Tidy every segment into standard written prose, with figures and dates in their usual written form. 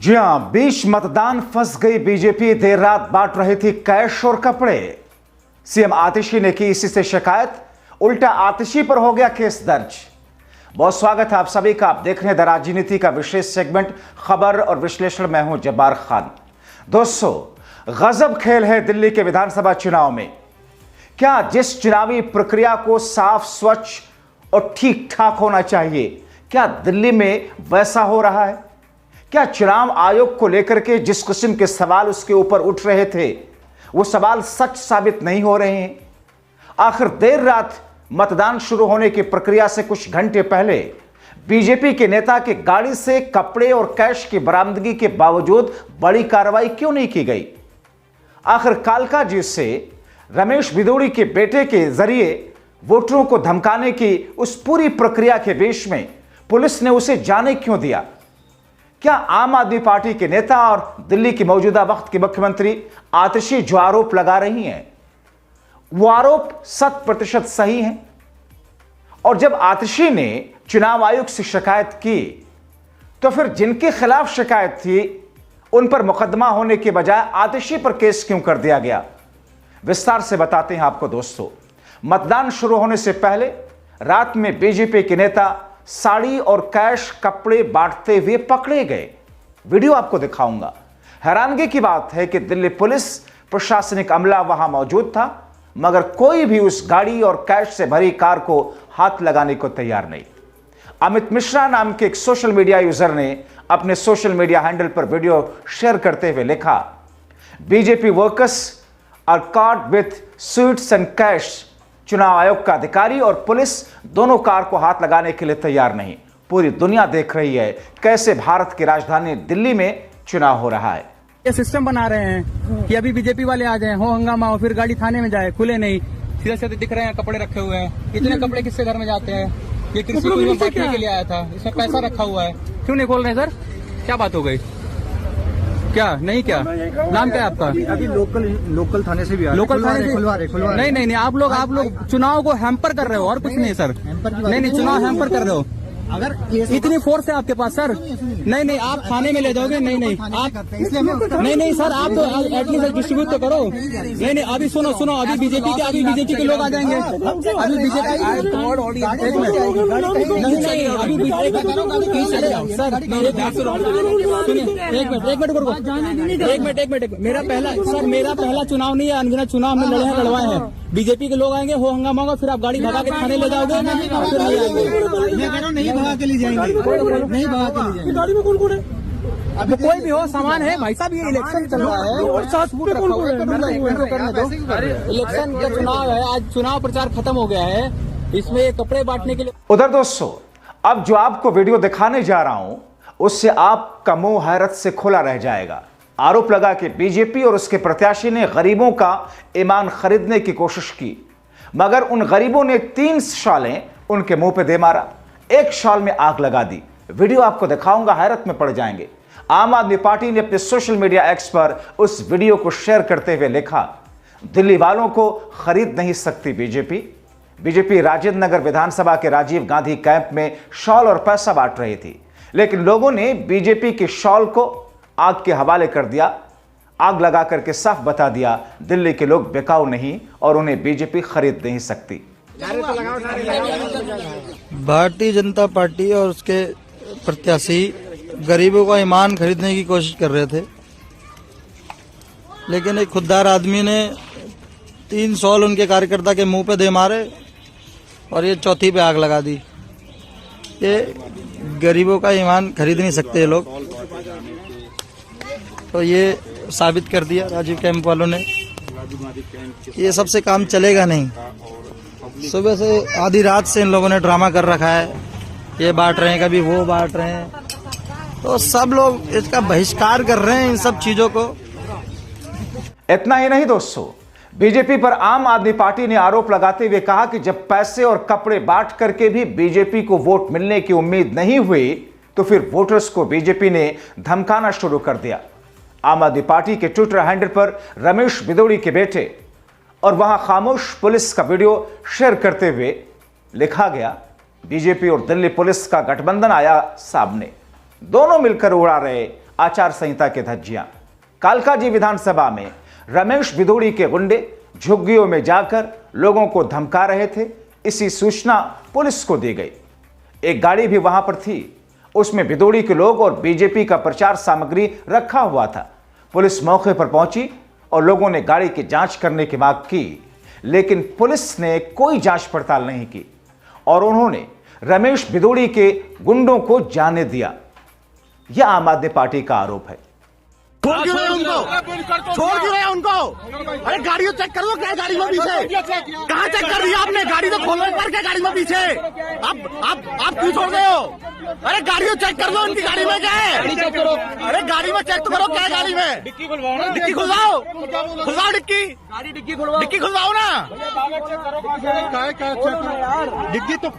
जी हां, बीच मतदान फंस गई बीजेपी। देर रात बांट रही थी कैश और कपड़े। सीएम आतिशी ने की इसी से शिकायत, उल्टा आतिशी पर हो गया केस दर्ज। बहुत स्वागत है आप सभी का। आप देख रहे हैं द राजनीति का विशेष सेगमेंट खबर और विश्लेषण। मैं हूं जब्बार खान। दोस्तों, गजब खेल है दिल्ली के विधानसभा चुनाव में। क्या जिस चुनावी प्रक्रिया को साफ, स्वच्छ और ठीक ठाक होना चाहिए, क्या दिल्ली में वैसा हो रहा है? क्या चुनाव आयोग को लेकर के जिस किस्म के सवाल उसके ऊपर उठ रहे थे, वो सवाल सच साबित नहीं हो रहे हैं? आखिर देर रात मतदान शुरू होने की प्रक्रिया से कुछ घंटे पहले बीजेपी के नेता के गाड़ी से कपड़े और कैश की बरामदगी के बावजूद बड़ी कार्रवाई क्यों नहीं की गई? आखिर कालका जी से रमेश बिदोड़ी के बेटे के जरिए वोटरों को धमकाने की उस पूरी प्रक्रिया के बीच में पुलिस ने उसे जाने क्यों दिया? क्या आम आदमी पार्टी के नेता और दिल्ली की मौजूदा वक्त की मुख्यमंत्री आतिशी जो आरोप लगा रही हैं, वो आरोप 100% सही हैं? और जब आतिशी ने चुनाव आयोग से शिकायत की, तो फिर जिनके खिलाफ शिकायत थी उन पर मुकदमा होने के बजाय आतिशी पर केस क्यों कर दिया गया? विस्तार से बताते हैं आपको दोस्तों। मतदान शुरू होने से पहले रात में बीजेपी के नेता साड़ी और कैश कपड़े बांटते हुए पकड़े गए। वीडियो आपको दिखाऊंगा। हैरानगी की बात है कि दिल्ली पुलिस प्रशासनिक अमला वहां मौजूद था, मगर कोई भी उस गाड़ी और कैश से भरी कार को हाथ लगाने को तैयार नहीं। अमित मिश्रा नाम के एक सोशल मीडिया यूजर ने अपने सोशल मीडिया हैंडल पर वीडियो शेयर करते हुए लिखा, BJP workers are caught with suits and cash। चुनाव आयोग का अधिकारी और पुलिस दोनों कार को हाथ लगाने के लिए तैयार नहीं। पूरी दुनिया देख रही है कैसे भारत की राजधानी दिल्ली में चुनाव हो रहा है। ये सिस्टम बना रहे हैं कि अभी बीजेपी वाले आ जाएं, हो हंगामा हो, फिर गाड़ी थाने में जाए, खुले नहीं, सीधे सीधे दिख रहे हैं कपड़े रखे हुए हैं। इतने कपड़े किसके घर में जाते हैं? ये कृषि को बांटने के लिए आया था, इसमें पैसा रखा हुआ है। क्यों नहीं खोल रहे सर? क्या बात हो गई? क्या नहीं? क्या नाम क्या है आपका? अभी लोकल थाने से भी आ लोकल थाने से खुलवा रहे। नहीं, आप लोग चुनाव को हैम्पर कर रहे हो और कुछ नहीं सर। नहीं, चुनाव हैम्पर कर रहे हो। अगर इतनी फोर्स है आपके पास सर? नहीं, आप थाने में ले जाओगे। नहीं आप नहीं सर, आप तो एटलीस्ट डिस्ट्रीब्यूट तो करो। नहीं, अभी सुनो, अभी बीजेपी के लोग आ जाएंगे। अभी बीजेपी सर, एक मिनट। मेरा पहला चुनाव नहीं है, अनगिनत चुनाव हमने लड़वाए हैं। बीजेपी के लोग आएंगे, हो हंगामा होगा, फिर आप गाड़ी भगा के थाने ले जाओगे। नहीं भगा के ले जाएंगे, नहीं भगा के ले जाएंगे। गाड़ी में कौन है? अब कोई भी हो, सामान है भाई साहब। ये इलेक्शन चल रहा है, इलेक्शन का चुनाव है। आज चुनाव प्रचार खत्म हो गया है, इसमें ये कपड़े बांटने के लिए। उधर दोस्तों, अब जो आपको वीडियो दिखाने जा रहा हूं, उससे आपका मुंह हैरत से खुला रह जाएगा। आरोप लगा कि बीजेपी और उसके प्रत्याशी ने गरीबों का ईमान खरीदने की कोशिश की, मगर उन गरीबों ने 3 शालें उनके मुंह पे दे मारा, एक शाल में आग लगा दी। वीडियो आपको दिखाऊंगा, हैरत में पड़ जाएंगे। आम आदमी पार्टी ने अपने सोशल मीडिया एक्स पर उस वीडियो को शेयर करते हुए लिखा, दिल्ली वालों को खरीद नहीं सकती बीजेपी राजेंद्र नगर विधानसभा के राजीव गांधी कैंप में शॉल और पैसा बांट रही थी, लेकिन लोगों ने बीजेपी के शॉल को आग के हवाले कर दिया। आग लगा करके साफ बता दिया, दिल्ली के लोग बिकाऊ नहीं और उन्हें बीजेपी खरीद नहीं सकती। भारतीय जनता पार्टी और उसके प्रत्याशी गरीबों का ईमान खरीदने की कोशिश कर रहे थे, लेकिन एक खुददार आदमी ने 3 शॉल उनके कार्यकर्ता के मुंह पे दे मारे और ये चौथी पे आग लगा दी। ये गरीबों का ईमान खरीद नहीं सकते ये लोग, तो ये साबित कर दिया राजीव कैंप वालों ने। ये सबसे काम चलेगा नहीं। सुबह से आधी रात से इन लोगों ने ड्रामा कर रखा है, ये बांट रहे हैं, कभी वो बांट रहे हैं, तो सब लोग इसका बहिष्कार कर रहे हैं इन सब चीजों को। इतना ही नहीं दोस्तों, बीजेपी पर आम आदमी पार्टी ने आरोप लगाते हुए कहा कि जब पैसे और कपड़े बांट करके भी बीजेपी को वोट मिलने की उम्मीद नहीं हुई, तो फिर वोटर्स को बीजेपी ने धमकाना शुरू कर दिया। आम आदमी पार्टी के ट्विटर हैंडल पर रमेश बिदोड़ी के बेटे और वहां खामोश पुलिस का वीडियो शेयर करते हुए लिखा गया, बीजेपी और दिल्ली पुलिस का गठबंधन आया सामने, दोनों मिलकर उड़ा रहे आचार संहिता की धज्जियां। कालकाजी विधानसभा में रमेश भिदोड़ी के गुंडे झुग्गियों में जाकर लोगों को धमका रहे थे। इसी सूचना पुलिस को दी गई। एक गाड़ी भी वहां पर थी, उसमें भिदोड़ी के लोग और बीजेपी का प्रचार सामग्री रखा हुआ था। पुलिस मौके पर पहुंची और लोगों ने गाड़ी की जांच करने की मांग की, लेकिन पुलिस ने कोई जांच पड़ताल नहीं की और उन्होंने रमेश भिदोड़ी के गुंडों को जाने दिया। यह आम आदमी पार्टी का आरोप है। छोड़ क्यों रहे उनको? छोड़ क्यों रहे उनको? अरे गाड़ी तो चेक कर लो, क्या गाड़ी में पीछे? कहाँ चेक कर रही है आपने? गाड़ी तो खोलो एक बार, क्या गाड़ी में पीछे? आप क्यों छोड़ रहे हो? अरे गाड़ी तो चेक कर लो, उनकी गाड़ी में क्या है? अरे गाड़ी में चेक तो करो, क्या है गाड़ी में? डिक्की खुलवाओ ना, डिक्की खुलवाओ, खुलवाओ डिक्की, गाड़ी डिक्की खुलवाओ, डिक्की खुलवाओ ना। डिक्की तो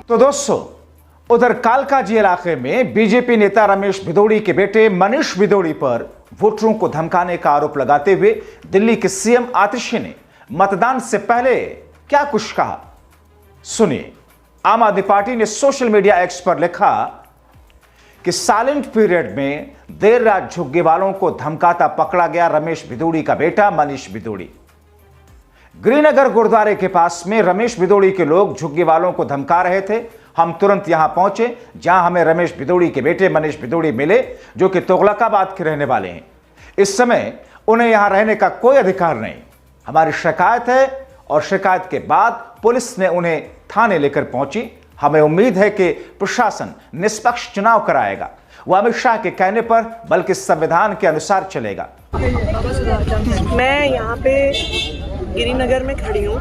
तो दोस्तों, उधर कालकाजी इलाके में बीजेपी नेता रमेश भिदोड़ी के बेटे मनीष भिदोड़ी पर वोटरों को धमकाने का आरोप लगाते हुए दिल्ली के सीएम आतिशी ने मतदान से पहले क्या कुछ कहा, सुनिए। आम आदमी पार्टी ने सोशल मीडिया एक्स पर लिखा कि साइलेंट पीरियड में देर रात झुग्गी वालों को धमकाता पकड़ा गया रमेश भिदोड़ी का बेटा मनीष भिदोड़ी। गिरिनगर गुरुद्वारे के पास में रमेश भिदोड़ी के लोग झुग्गी वालों को धमका रहे थे। हम तुरंत यहां पहुंचे, जहां हमें रमेश भिदोड़ी के बेटे मनीष भिदोड़ी मिले, जो कि तुगलकाबाद के रहने वाले हैं। इस समय उन्हें यहां रहने का कोई अधिकार नहीं। हमारी शिकायत है और शिकायत के बाद पुलिस ने उन्हें थाने लेकर पहुंची। हमें उम्मीद है कि प्रशासन निष्पक्ष चुनाव कराएगा। वह अमित शाह के कहने पर बल्कि संविधान के अनुसार चलेगा। मैं यहाँ पे गिरिनगर में खड़ी हूँ।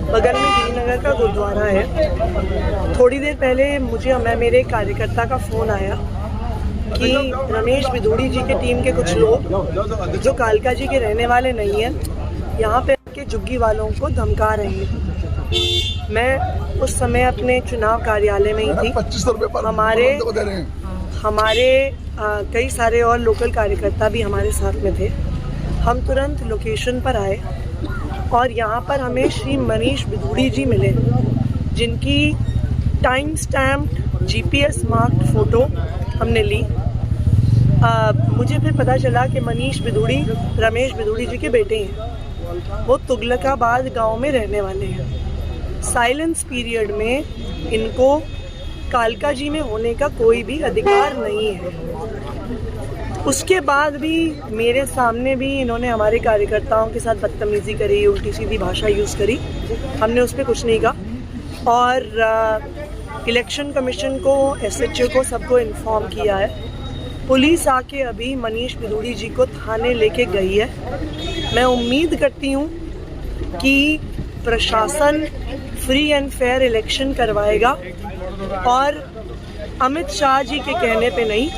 बगल में गिरिनगर का गुरुद्वारा है। थोड़ी देर पहले मेरे कार्यकर्ता का फ़ोन आया कि रमेश भिदोड़ी जी के टीम के कुछ लोग जो कालकाजी के रहने वाले नहीं हैं, यहाँ पे के झुग्गी वालों को धमका रहे हैं। मैं उस समय अपने चुनाव कार्यालय में ही थी। हमारे कई सारे और लोकल कार्यकर्ता भी हमारे साथ में थे। हम तुरंत लोकेशन पर आए और यहाँ पर हमें श्री मनीष भिदोड़ी जी मिले, जिनकी time stamped GPS marked photo हमने ली। मुझे फिर पता चला कि मनीष भिदोड़ी रमेश भिदोड़ी जी के बेटे हैं। वो तुगलकाबाद गांव में रहने वाले हैं। साइलेंस पीरियड में इनको कालकाजी में होने का कोई भी अधिकार नहीं है। उसके बाद भी मेरे सामने भी इन्होंने हमारे कार्यकर्ताओं के साथ बदतमीजी करी, उल्टी सीधी भाषा यूज़ करी। हमने उस पर कुछ नहीं कहा और इलेक्शन कमीशन को, एसएचओ को, सबको इन्फॉर्म किया है। पुलिस आके अभी मनीष भिदोड़ी जी को थाने लेके गई है। मैं उम्मीद करती हूँ कि प्रशासन फ्री एंड फेयर इलेक्शन करवाएगा और अमित शाह जी के कहने पे नहीं,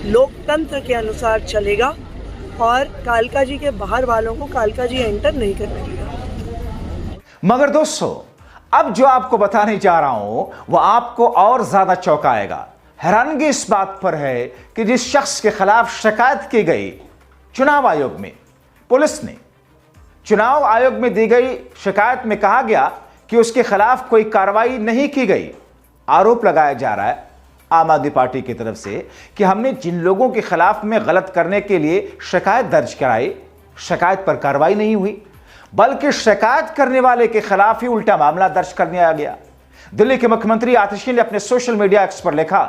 लोकतंत्र के अनुसार चलेगा और कालकाजी के बाहर वालों को कालकाजी एंटर नहीं करने देगा। मगर दोस्तों, अब जो आपको बताने जा रहा हूं वह आपको और ज्यादा चौंकाएगा। हैरानगी इस बात पर है कि जिस शख्स के खिलाफ शिकायत की गई चुनाव आयोग में, पुलिस ने चुनाव आयोग में दी गई शिकायत में कहा गया कि उसके खिलाफ कोई कार्रवाई नहीं की गई। आरोप लगाया जा रहा है आम आदमी पार्टी की तरफ से कि हमने जिन लोगों के खिलाफ में गलत करने के लिए शिकायत दर्ज कराई, शिकायत पर कार्रवाई नहीं हुई, बल्कि शिकायत करने वाले के खिलाफ ही उल्टा मामला दर्ज कर दिया गया। दिल्ली के मुख्यमंत्री आतिशी ने अपने सोशल मीडिया एक्स पर लिखा,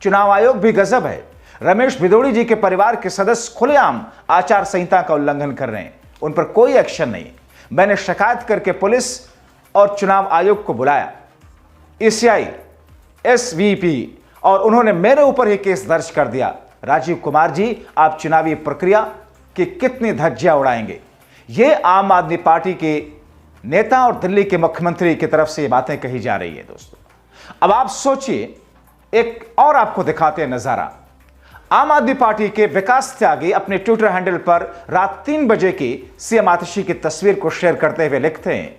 चुनाव आयोग भी गजब है। रमेश भिदोड़ी जी के परिवार के सदस्य खुलेआम आचार संहिता का उल्लंघन कर रहे हैं, उन पर कोई एक्शन नहीं। मैंने शिकायत करके पुलिस और चुनाव आयोग को बुलाया, ईसीआई, एसवीपी, और उन्होंने मेरे ऊपर ही केस दर्ज कर दिया। राजीव कुमार जी, आप चुनावी प्रक्रिया की कितनी धज्जियां उड़ाएंगे? ये आम आदमी पार्टी के नेता और दिल्ली के मुख्यमंत्री की तरफ से ये बातें कही जा रही है। दोस्तों, अब आप सोचिए, एक और आपको दिखाते हैं नजारा। आम आदमी पार्टी के विकास त्यागी अपने ट्विटर हैंडल पर रात 3 बजे की सीएम आतिशी की तस्वीर को शेयर करते हुए लिखते हैं,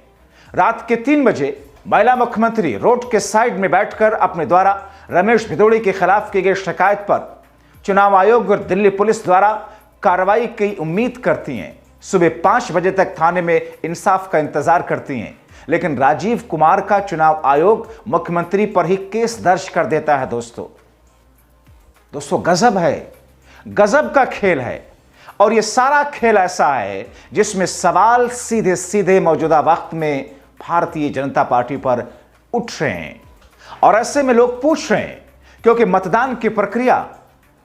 रात के 3 बजे महिला मुख्यमंत्री रोड के साइड में बैठकर अपने द्वारा रमेश भिदोड़ी के खिलाफ की गई शिकायत पर चुनाव आयोग और दिल्ली पुलिस द्वारा कार्रवाई की उम्मीद करती हैं। सुबह 5 बजे तक थाने में इंसाफ का इंतजार करती हैं, लेकिन राजीव कुमार का चुनाव आयोग मुख्यमंत्री पर ही केस दर्ज कर देता है। दोस्तों गजब है, गजब का खेल है। और यह सारा खेल ऐसा है जिसमें सवाल सीधे सीधे मौजूदा वक्त में भारतीय जनता पार्टी पर उठ रहे हैं। और ऐसे में लोग पूछ रहे हैं, क्योंकि मतदान की प्रक्रिया,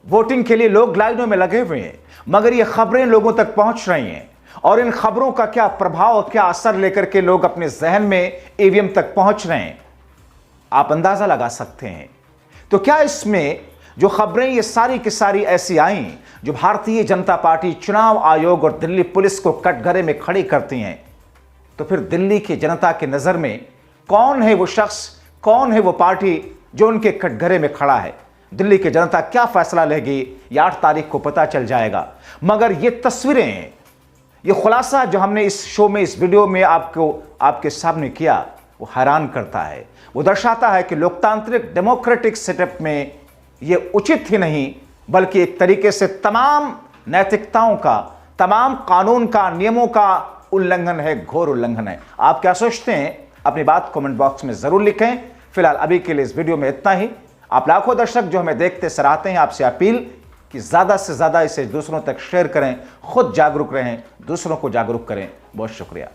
वोटिंग के लिए लोग लाइनों में लगे हुए हैं, मगर ये खबरें लोगों तक पहुंच रही हैं और इन खबरों का क्या प्रभाव, क्या असर लेकर के लोग अपने जहन में ईवीएम तक पहुंच रहे हैं, आप अंदाजा लगा सकते हैं। तो क्या इसमें जो खबरें ये सारी की सारी ऐसी आई जो भारतीय जनता पार्टी, चुनाव आयोग और दिल्ली पुलिस को कटघरे में खड़ी करती हैं, तो फिर दिल्ली की जनता की नजर में कौन है वो शख्स, कौन है वो पार्टी जो उनके कटघरे में खड़ा है? दिल्ली की जनता क्या फैसला लेगी, ये 8 तारीख को पता चल जाएगा। मगर ये तस्वीरें, ये खुलासा जो हमने इस शो में, इस वीडियो में आपके सामने किया, वो हैरान करता है। वो दर्शाता है कि लोकतांत्रिक डेमोक्रेटिक सेटअप में ये उचित ही नहीं, बल्कि एक तरीके से तमाम नैतिकताओं का, तमाम कानून का, नियमों का उल्लंघन है, घोर उल्लंघन है। आप क्या सोचते हैं? अपनी बात कमेंट बॉक्स में जरूर लिखें। फिलहाल अभी के लिए इस वीडियो में इतना ही। आप लाखों दर्शक जो हमें देखते सराहते हैं, आपसे अपील कि ज्यादा से ज्यादा इसे दूसरों तक शेयर करें, खुद जागरूक रहें, दूसरों को जागरूक करें। बहुत शुक्रिया।